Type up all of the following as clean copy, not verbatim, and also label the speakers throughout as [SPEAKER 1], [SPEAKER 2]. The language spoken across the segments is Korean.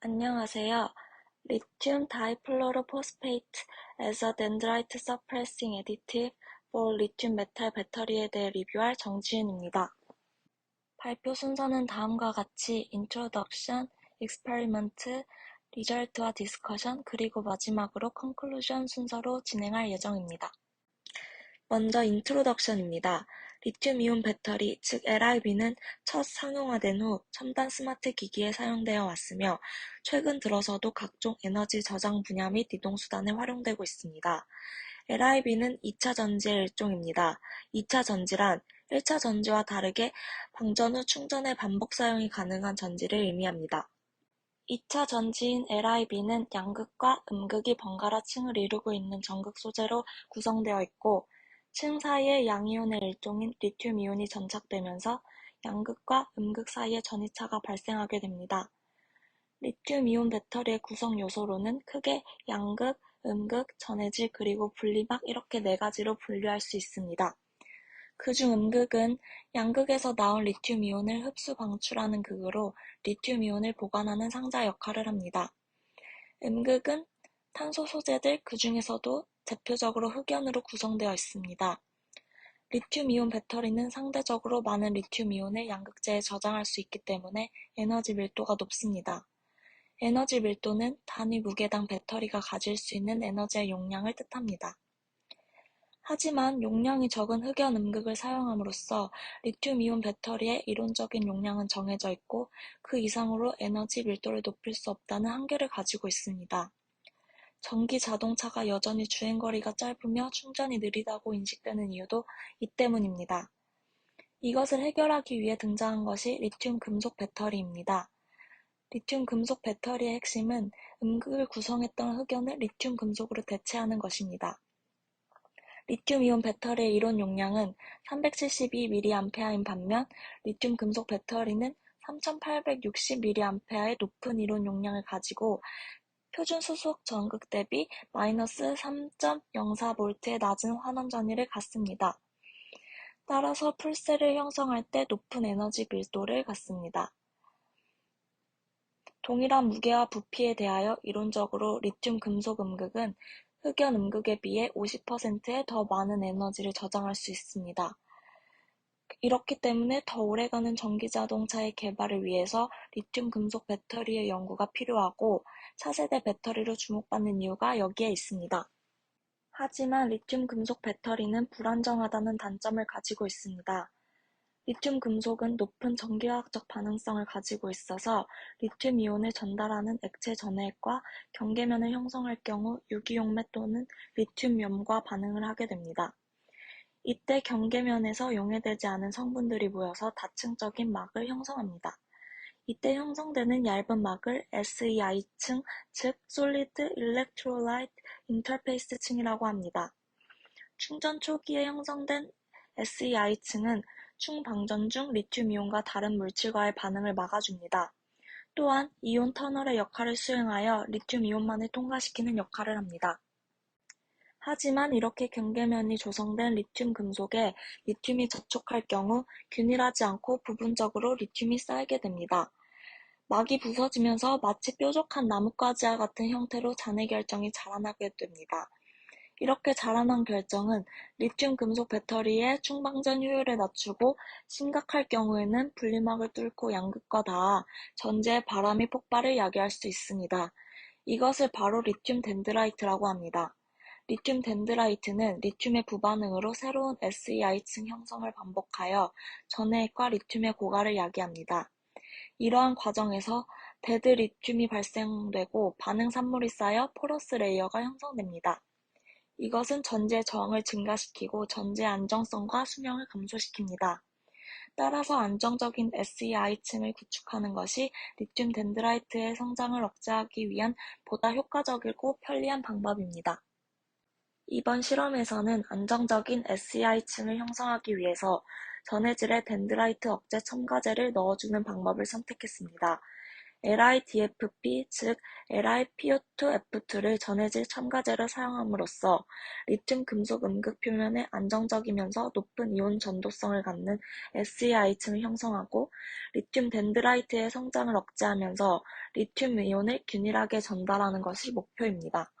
[SPEAKER 1] 안녕하세요. Lithium difluorophosphate as a dendrite suppressing additive for lithium metal 배터리에 대해 리뷰할 정지은입니다. 발표 순서는 다음과 같이 Introduction, Experiment, Result와 Discussion, 그리고 마지막으로 Conclusion 순서로 진행할 예정입니다. 먼저 인트로덕션입니다. 리튬이온 배터리, 즉 LIB는 첫 상용화된 후 첨단 스마트 기기에 사용되어 왔으며 최근 들어서도 각종 에너지 저장 분야 및 이동수단에 활용되고 있습니다. LIB는 2차 전지의 일종입니다. 2차 전지란 1차 전지와 다르게 방전 후 충전의 반복 사용이 가능한 전지를 의미합니다. 2차 전지인 LIB는 양극과 음극이 번갈아 층을 이루고 있는 전극 소재로 구성되어 있고 층 사이에 양이온의 일종인 리튬이온이 전착되면서 양극과 음극 사이에 전이차가 발생하게 됩니다. 리튬이온 배터리의 구성 요소로는 크게 양극, 음극, 전해질 그리고 분리막 이렇게 네 가지로 분류할 수 있습니다. 그중 음극은 양극에서 나온 리튬이온을 흡수 방출하는 극으로 리튬이온을 보관하는 상자 역할을 합니다. 음극은 탄소 소재들 그중에서도 대표적으로 흑연으로 구성되어 있습니다. 리튬이온 배터리는 상대적으로 많은 리튬이온을 양극재에 저장할 수 있기 때문에 에너지 밀도가 높습니다. 에너지 밀도는 단위 무게당 배터리가 가질 수 있는 에너지의 용량을 뜻합니다. 하지만 용량이 적은 흑연 음극을 사용함으로써 리튬이온 배터리의 이론적인 용량은 정해져 있고 그 이상으로 에너지 밀도를 높일 수 없다는 한계를 가지고 있습니다. 전기 자동차가 여전히 주행거리가 짧으며 충전이 느리다고 인식되는 이유도 이 때문입니다. 이것을 해결하기 위해 등장한 것이 리튬 금속 배터리입니다. 리튬 금속 배터리의 핵심은 음극을 구성했던 흑연을 리튬 금속으로 대체하는 것입니다. 리튬이온 배터리의 이론 용량은 372mAh인 반면 리튬 금속 배터리는 3860mAh의 높은 이론 용량을 가지고 표준 수속 전극 대비 마이너스 3.04V의 낮은 환원 전위를 갖습니다. 따라서 풀셀을 형성할 때 높은 에너지 밀도를 갖습니다. 동일한 무게와 부피에 대하여 이론적으로 리튬 금속 음극은 흑연 음극에 비해 50%의 더 많은 에너지를 저장할 수 있습니다. 이렇기 때문에 더 오래가는 전기자동차의 개발을 위해서 리튬 금속 배터리의 연구가 필요하고 차세대 배터리로 주목받는 이유가 여기에 있습니다. 하지만 리튬 금속 배터리는 불안정하다는 단점을 가지고 있습니다. 리튬 금속은 높은 전기화학적 반응성을 가지고 있어서 리튬 이온을 전달하는 액체 전해액과 경계면을 형성할 경우 유기용매 또는 리튬염과 반응을 하게 됩니다. 이때 경계면에서 용해되지 않은 성분들이 모여서 다층적인 막을 형성합니다. 이때 형성되는 얇은 막을 SEI층, 즉 Solid Electrolyte Interface 층이라고 합니다. 충전 초기에 형성된 SEI층은 충방전 중 리튬이온과 다른 물질과의 반응을 막아줍니다. 또한 이온 터널의 역할을 수행하여 리튬이온만을 통과시키는 역할을 합니다. 하지만 이렇게 경계면이 조성된 리튬 금속에 리튬이 접촉할 경우 균일하지 않고 부분적으로 리튬이 쌓이게 됩니다. 막이 부서지면서 마치 뾰족한 나뭇가지와 같은 형태로 잔해 결정이 자라나게 됩니다. 이렇게 자라난 결정은 리튬 금속 배터리의 충방전 효율을 낮추고 심각할 경우에는 분리막을 뚫고 양극과 닿아 전지의 바람이 폭발을 야기할 수 있습니다. 이것을 바로 리튬 덴드라이트라고 합니다. 리튬 덴드라이트는 리튬의 부반응으로 새로운 SEI층 형성을 반복하여 전해액과 리튬의 고갈을 야기합니다. 이러한 과정에서 데드 리튬이 발생되고 반응 산물이 쌓여 포러스 레이어가 형성됩니다. 이것은 전지의 저항을 증가시키고 전지의 안정성과 수명을 감소시킵니다. 따라서 안정적인 SEI층을 구축하는 것이 리튬 덴드라이트의 성장을 억제하기 위한 보다 효과적이고 편리한 방법입니다. 이번 실험에서는 안정적인 SEI층을 형성하기 위해서 전해질에 덴드라이트 억제 첨가제를 넣어주는 방법을 선택했습니다. LiDFP, 즉 LiPO2F2를 전해질 첨가제로 사용함으로써 리튬 금속 음극 표면에 안정적이면서 높은 이온 전도성을 갖는 SEI층을 형성하고 리튬 덴드라이트의 성장을 억제하면서 리튬 이온을 균일하게 전달하는 것이 목표입니다.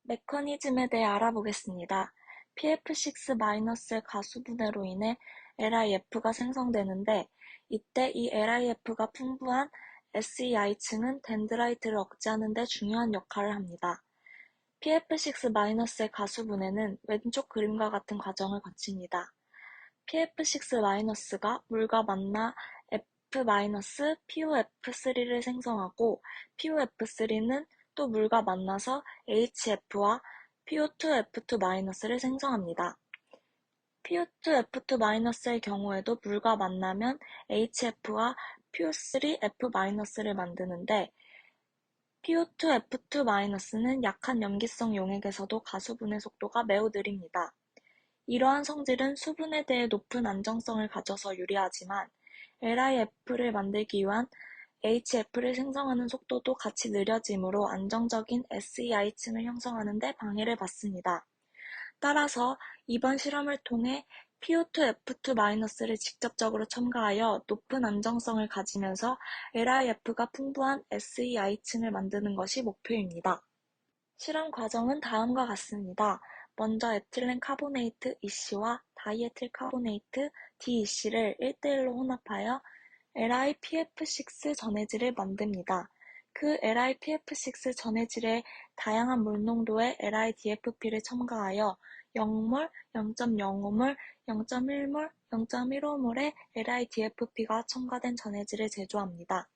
[SPEAKER 1] 메커니즘에 대해 알아보겠습니다. pF6- 의 가수분해로 인해 LiF가 생성되는데 이때 이 LiF가 풍부한 SEI층은 덴드라이트를 억제하는 데 중요한 역할을 합니다. pF6- 의 가수분해는 왼쪽 그림과 같은 과정을 거칩니다. pF6- 물과 만나 F-POF3를 생성하고 POF3는 또 물과 만나서 HF와 PO2F2-를 생성합니다. PO2F2-의 경우에도 물과 만나면 HF와 PO3F-를 만드는데 PO2F2-는 약한 염기성 용액에서도 가수분해 속도가 매우 느립니다. 이러한 성질은 수분에 대해 높은 안정성을 가져서 유리하지만 LiF를 만들기 위한 HF를 생성하는 속도도 같이 느려지므로 안정적인 SEI층을 형성하는 데 방해를 받습니다. 따라서 이번 실험을 통해 PO2F2-를 직접적으로 첨가하여 높은 안정성을 가지면서 LiF가 풍부한 SEI층을 만드는 것이 목표입니다. 실험 과정은 다음과 같습니다. 먼저 에틸렌 카보네이트 EC와 다이에틸 카보네이트 DEC를 1:1로 혼합하여 LiPF6 전해질을 만듭니다. 그 LiPF6 전해질에 다양한 물농도의 LiDFP를 첨가하여 0몰, 0.05몰, 0.1몰, 0.15몰의 LiDFP가 첨가된 전해질을 제조합니다.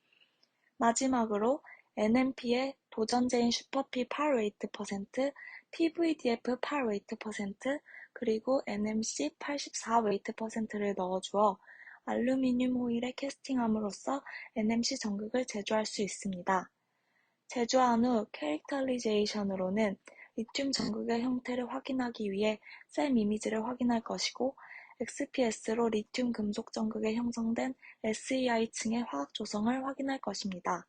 [SPEAKER 1] 마지막으로 NMP의 도전제인 슈퍼P 8웨이트%, PVDF 8웨이트%, 그리고 NMC 84웨이트%를 넣어주어 알루미늄 호일에 캐스팅함으로써 NMC 전극을 제조할 수 있습니다. 제조한 후 캐릭터리제이션으로는 리튬 전극의 형태를 확인하기 위해 셈 이미지를 확인할 것이고 XPS로 리튬 금속 전극에 형성된 SEI층의 화학 조성을 확인할 것입니다.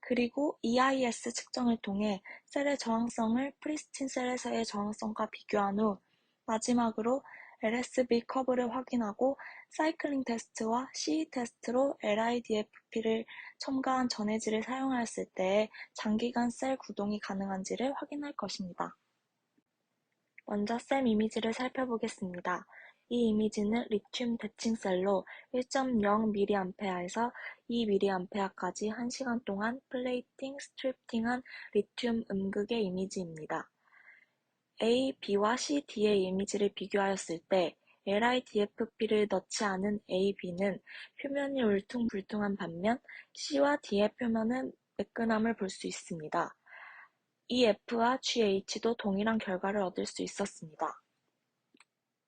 [SPEAKER 1] 그리고 EIS 측정을 통해 셀의 저항성을 프리스틴 셀에서의 저항성과 비교한 후 마지막으로 LSB 커브를 확인하고 사이클링 테스트와 CE 테스트로 LiDFP를 첨가한 전해질을 사용하였을 때에 장기간 셀 구동이 가능한지를 확인할 것입니다. 먼저 셈 이미지를 살펴보겠습니다. 이 이미지는 리튬 대칭셀로 1.0mA에서 2mA까지 1시간 동안 플레이팅, 스트립팅한 리튬 음극의 이미지입니다. A, B와 C, D의 이미지를 비교하였을 때 LiDFP를 넣지 않은 A, B는 표면이 울퉁불퉁한 반면 C와 D의 표면은 매끈함을 볼 수 있습니다. 이 F와 GH도 동일한 결과를 얻을 수 있었습니다.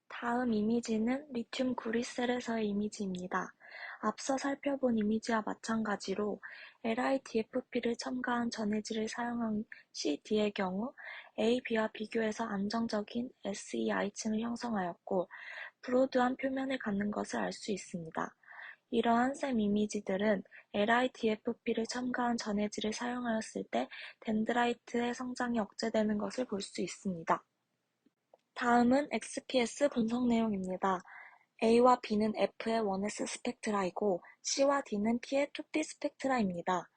[SPEAKER 1] 다음 이미지는 리튬 구리셀에서의 이미지입니다. 앞서 살펴본 이미지와 마찬가지로 LiDFP를 첨가한 전해질을 사용한 CD의 경우 A, B와 비교해서 안정적인 SEI층을 형성하였고 브로드한 표면을 갖는 것을 알 수 있습니다. 이러한 셈 이미지들은 LiDFP를 첨가한 전해질을 사용하였을 때 덴드라이트의 성장이 억제되는 것을 볼 수 있습니다. 다음은 XPS 분석 내용입니다. A와 B는 F의 1s 스펙트라이고 C와 D는 P의 2p 스펙트라입니다.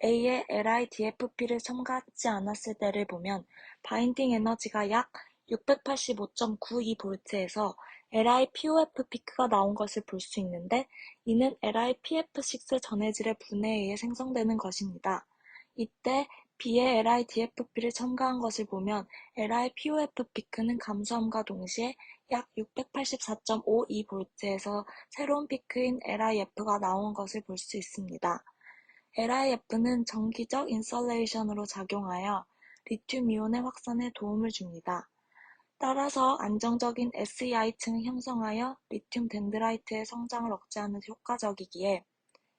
[SPEAKER 1] A의 LiDFP를 첨가하지 않았을 때를 보면 바인딩 에너지가 약 685.92V에서 LiPOF 피크가 나온 것을 볼 수 있는데 이는 LiPF6 전해질의 분해에 의해 생성되는 것입니다. 이때 B의 LiDFP를 첨가한 것을 보면 LiPOF 피크는 감소함과 동시에 약 684.52V에서 새로운 피크인 LiF가 나온 것을 볼 수 있습니다. LiF는 정기적 인설레이션으로 작용하여 리튬 이온의 확산에 도움을 줍니다. 따라서 안정적인 SEI층을 형성하여 리튬 덴드라이트의 성장을 억제하는 데 효과적이기에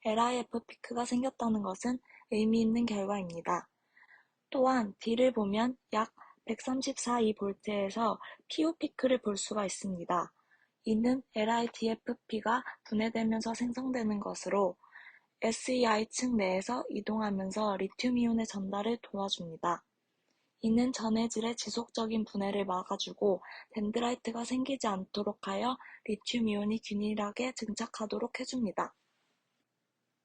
[SPEAKER 1] LiF 피크가 생겼다는 것은 의미 있는 결과입니다. 또한 D를 보면 약 134V에서 PO 피크를 볼 수가 있습니다. 이는 LiDFP가 분해되면서 생성되는 것으로 SEI층 내에서 이동하면서 리튬이온의 전달을 도와줍니다. 이는 전해질의 지속적인 분해를 막아주고 덴드라이트가 생기지 않도록 하여 리튬이온이 균일하게 증착하도록 해줍니다.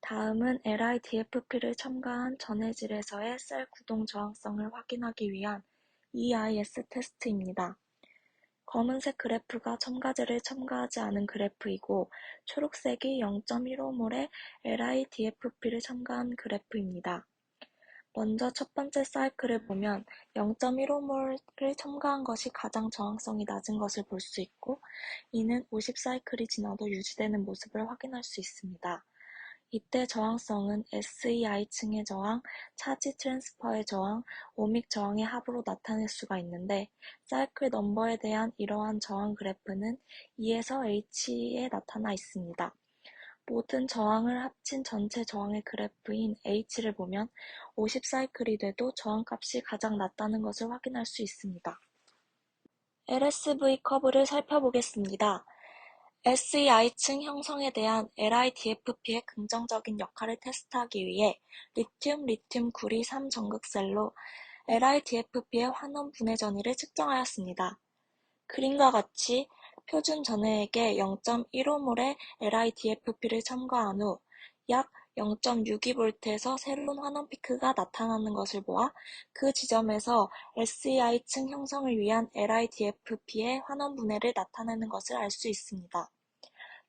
[SPEAKER 1] 다음은 LIDFP를 첨가한 전해질에서의 셀 구동 저항성을 확인하기 위한 EIS 테스트입니다. 검은색 그래프가 첨가제를 첨가하지 않은 그래프이고 초록색이 0.15몰의 LIDFP를 첨가한 그래프입니다. 먼저 첫 번째 사이클을 보면 0.15몰을 첨가한 것이 가장 저항성이 낮은 것을 볼 수 있고 이는 50사이클이 지나도 유지되는 모습을 확인할 수 있습니다. 이때 저항성은 SEI층의 저항, 차지 트랜스퍼의 저항, 오믹 저항의 합으로 나타낼 수가 있는데 사이클 넘버에 대한 이러한 저항 그래프는 E에서 H에 나타나 있습니다. 모든 저항을 합친 전체 저항의 그래프인 H를 보면 50사이클이 돼도 저항값이 가장 낮다는 것을 확인할 수 있습니다. LSV 커브를 살펴보겠습니다. SEI층 형성에 대한 LIDFP의 긍정적인 역할을 테스트하기 위해 리튬 구리 3전극셀로 LIDFP의 환원 분해 전위를 측정하였습니다. 그림과 같이 표준 전해액에 0.15몰의 LIDFP를 첨가한 후 약 0.62V에서 새로운 환원 피크가 나타나는 것을 보아 그 지점에서 SEI층 형성을 위한 LIDFP의 환원 분해를 나타내는 것을 알 수 있습니다.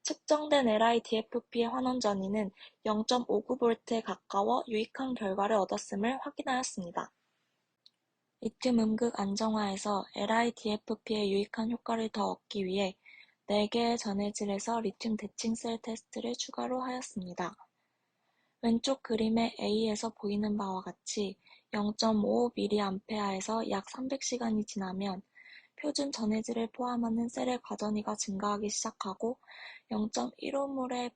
[SPEAKER 1] 측정된 LIDFP의 환원 전위는 0.59V에 가까워 유익한 결과를 얻었음을 확인하였습니다. 리튬 음극 안정화에서 LIDFP의 유익한 효과를 더 얻기 위해 4개의 전해질에서 리튬 대칭셀 테스트를 추가로 하였습니다. 왼쪽 그림의 A에서 보이는 바와 같이 0.55mA에서 약 300시간이 지나면 표준 전해질을 포함하는 셀의 과전위가 증가하기 시작하고 0.15몰의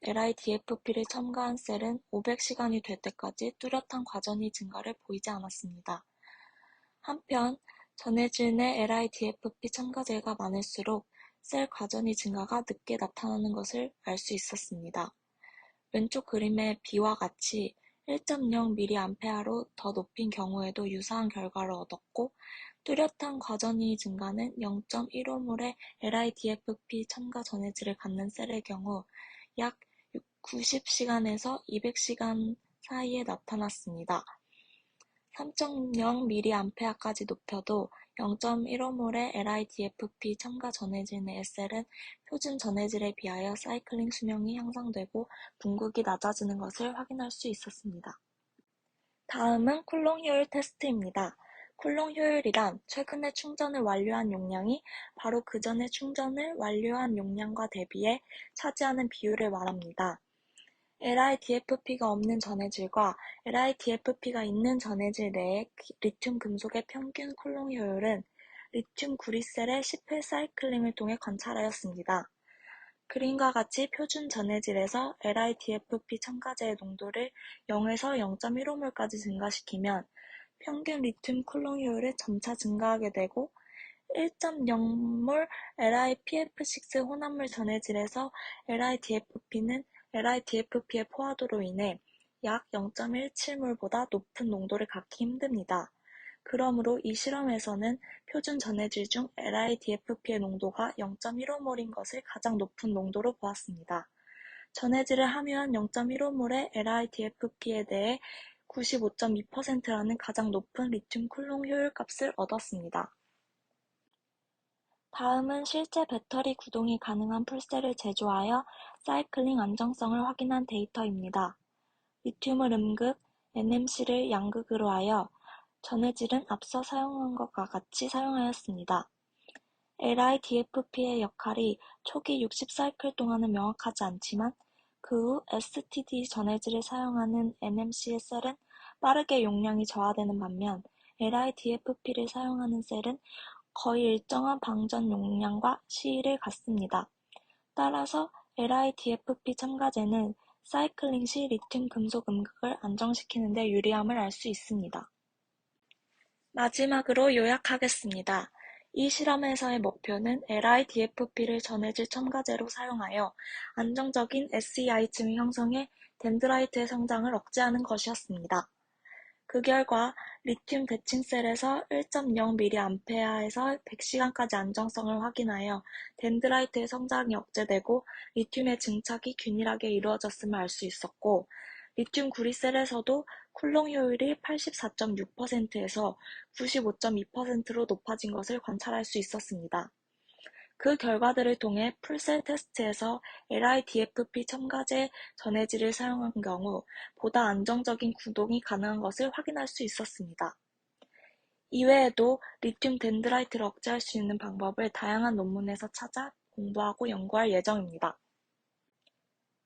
[SPEAKER 1] LIDFP를 첨가한 셀은 500시간이 될 때까지 뚜렷한 과전위 증가를 보이지 않았습니다. 한편 전해질 내 LIDFP 첨가제가 많을수록 셀 과전위 증가가 늦게 나타나는 것을 알 수 있었습니다. 왼쪽 그림의 B와 같이 1.0mA로 더 높인 경우에도 유사한 결과를 얻었고 뚜렷한 과전위 증가는 0.15몰의 LIDFP 첨가 전해질을 갖는 셀의 경우 약 90시간에서 200시간 사이에 나타났습니다. 3.0mA까지 높여도 0.15몰의 LIDFP 첨가 전해질 내의 셀은 표준 전해질에 비하여 사이클링 수명이 향상되고 분극이 낮아지는 것을 확인할 수 있었습니다. 다음은 쿨롱 효율 테스트입니다. 쿨롱 효율이란 최근에 충전을 완료한 용량이 바로 그 전에 충전을 완료한 용량과 대비해 차지하는 비율을 말합니다. LIDFP가 없는 전해질과 LIDFP가 있는 전해질 내의 리튬 금속의 평균 쿨롱 효율은 리튬 구리셀의 10회 사이클링을 통해 관찰하였습니다. 그림과 같이 표준 전해질에서 LIDFP 첨가제의 농도를 0에서 0.15몰까지 증가시키면 평균 리튬 쿨롱 효율이 점차 증가하게 되고 1.0몰 LiPF6 혼합물 전해질에서 LIDFP는 LIDFP의 포화도로 인해 약 0.17몰보다 높은 농도를 갖기 힘듭니다. 그러므로 이 실험에서는 표준 전해질 중 LIDFP의 농도가 0.15몰인 것을 가장 높은 농도로 보았습니다. 전해질을 함유한 0.15몰의 LIDFP에 대해 95.2%라는 가장 높은 리튬 쿨롱 효율값을 얻었습니다. 다음은 실제 배터리 구동이 가능한 풀셀을 제조하여 사이클링 안정성을 확인한 데이터입니다. 리튬을 음극, NMC를 양극으로 하여 전해질은 앞서 사용한 것과 같이 사용하였습니다. LIDFP의 역할이 초기 60사이클 동안은 명확하지 않지만 그 후 STD 전해질을 사용하는 NMC의 셀은 빠르게 용량이 저하되는 반면 LIDFP를 사용하는 셀은 거의 일정한 방전 용량과 시일을 갖습니다. 따라서 LIDFP 첨가제는 사이클링 시 리튬 금속 음극을 안정시키는 데 유리함을 알 수 있습니다. 마지막으로 요약하겠습니다. 이 실험에서의 목표는 LIDFP를 전해질 첨가제로 사용하여 안정적인 SEI층 형성에 덴드라이트의 성장을 억제하는 것이었습니다. 그 결과 리튬 대칭셀에서 1.0mA에서 100시간까지 안정성을 확인하여 덴드라이트의 성장이 억제되고 리튬의 증착이 균일하게 이루어졌음을 알 수 있었고, 리튬 구리셀에서도 쿨롱 효율이 84.6%에서 95.2%로 높아진 것을 관찰할 수 있었습니다. 그 결과들을 통해 풀셀 테스트에서 LiDFP 첨가제 전해질을 사용한 경우 보다 안정적인 구동이 가능한 것을 확인할 수 있었습니다. 이외에도 리튬 덴드라이트를 억제할 수 있는 방법을 다양한 논문에서 찾아 공부하고 연구할 예정입니다.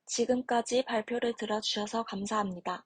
[SPEAKER 1] 지금까지 발표를 들어주셔서 감사합니다.